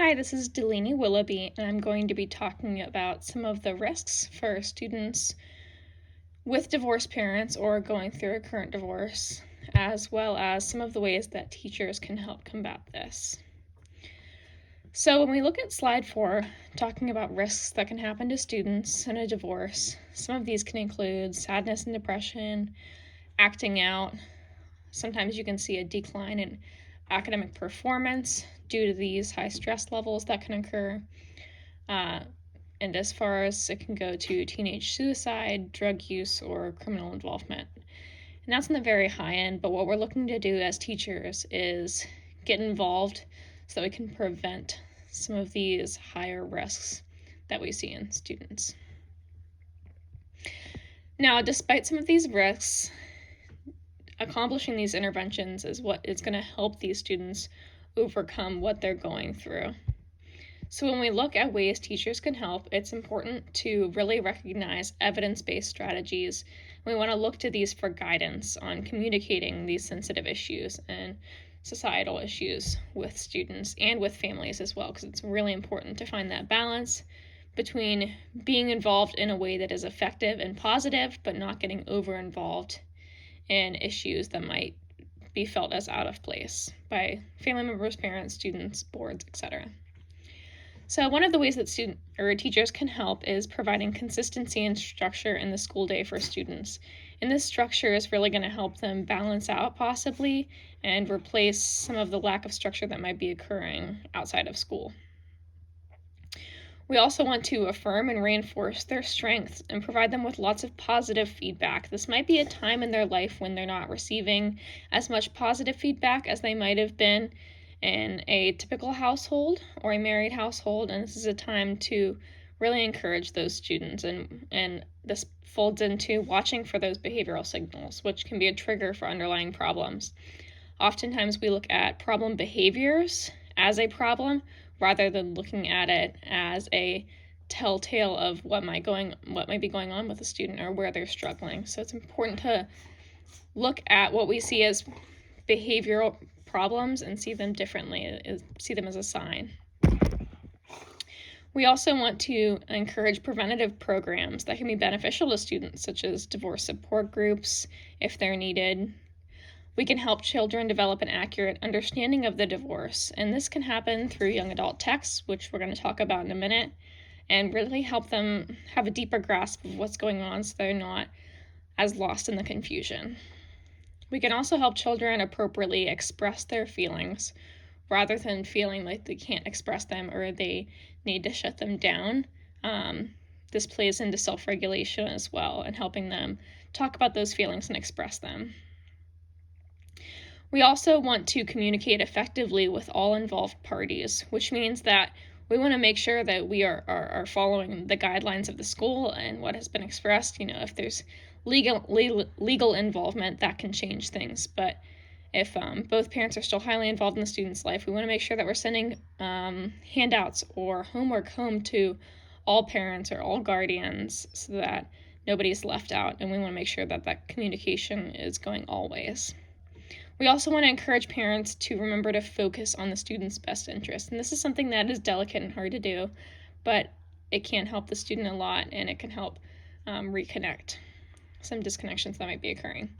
Hi, this is Delaney Willoughby, and I'm going to be talking about some of the risks for students with divorced parents or going through a current divorce, as well as some of the ways that teachers can help combat this. So, when we look at slide 4, talking about risks that can happen to students in a divorce, some of these can include sadness and depression, acting out. Sometimes you can see a decline in academic performance due to these high stress levels that can occur. And as far as it can go to teenage suicide, drug use, or criminal involvement. And that's in the very high end, but what we're looking to do as teachers is get involved so that we can prevent some of these higher risks that we see in students. Now, despite some of these risks, accomplishing these interventions is what is going to help these students overcome what they're going through. So when we look at ways teachers can help, it's important to really recognize evidence-based strategies. We want to look to these for guidance on communicating these sensitive issues and societal issues with students and with families as well, because it's really important to find that balance between being involved in a way that is effective and positive, but not getting over-involved in issues that might be felt as out of place by family members, parents, students, boards, etc. So one of the ways that teachers can help is providing consistency and structure in the school day for students. And this structure is really going to help them balance out possibly and replace some of the lack of structure that might be occurring outside of school. We also want to affirm and reinforce their strengths and provide them with lots of positive feedback. This might be a time in their life when they're not receiving as much positive feedback as they might have been in a typical household or a married household, and this is a time to really encourage those students, and this folds into watching for those behavioral signals, which can be a trigger for underlying problems. Oftentimes we look at problem behaviors as a problem rather than looking at it as a telltale of what might be going on with a student or where they're struggling. So it's important to look at what we see as behavioral problems and see them differently, see them as a sign. We also want to encourage preventative programs that can be beneficial to students, such as divorce support groups, if they're needed. We can help children develop an accurate understanding of the divorce, and this can happen through young adult texts, which we're going to talk about in a minute, and really help them have a deeper grasp of what's going on so they're not as lost in the confusion. We can also help children appropriately express their feelings rather than feeling like they can't express them or they need to shut them down. This plays into self-regulation as well and helping them talk about those feelings and express them. We also want to communicate effectively with all involved parties, which means that we want to make sure that we are following the guidelines of the school and what has been expressed. If there's legal involvement, that can change things. But if both parents are still highly involved in the student's life, we want to make sure that we're sending handouts or homework home to all parents or all guardians so that nobody's left out. And we want to make sure that that communication is going all ways. We also want to encourage parents to remember to focus on the student's best interest. And this is something that is delicate and hard to do, but it can help the student a lot, and it can help reconnect some disconnections that might be occurring.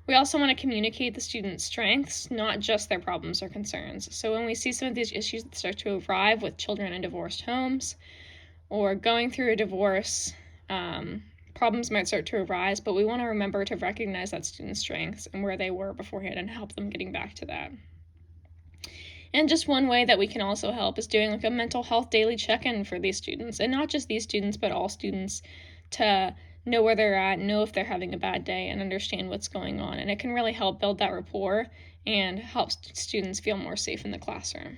We also want to communicate the student's strengths, not just their problems or concerns. So when we see some of these issues that start to arrive with children in divorced homes or going through a divorce, problems might start to arise, but we want to remember to recognize that student's strengths and where they were beforehand and help them getting back to that. And just one way that we can also help is doing like a mental health daily check-in for these students, and not just these students, but all students, to know where they're at, know if they're having a bad day, and understand what's going on. And it can really help build that rapport and help students feel more safe in the classroom.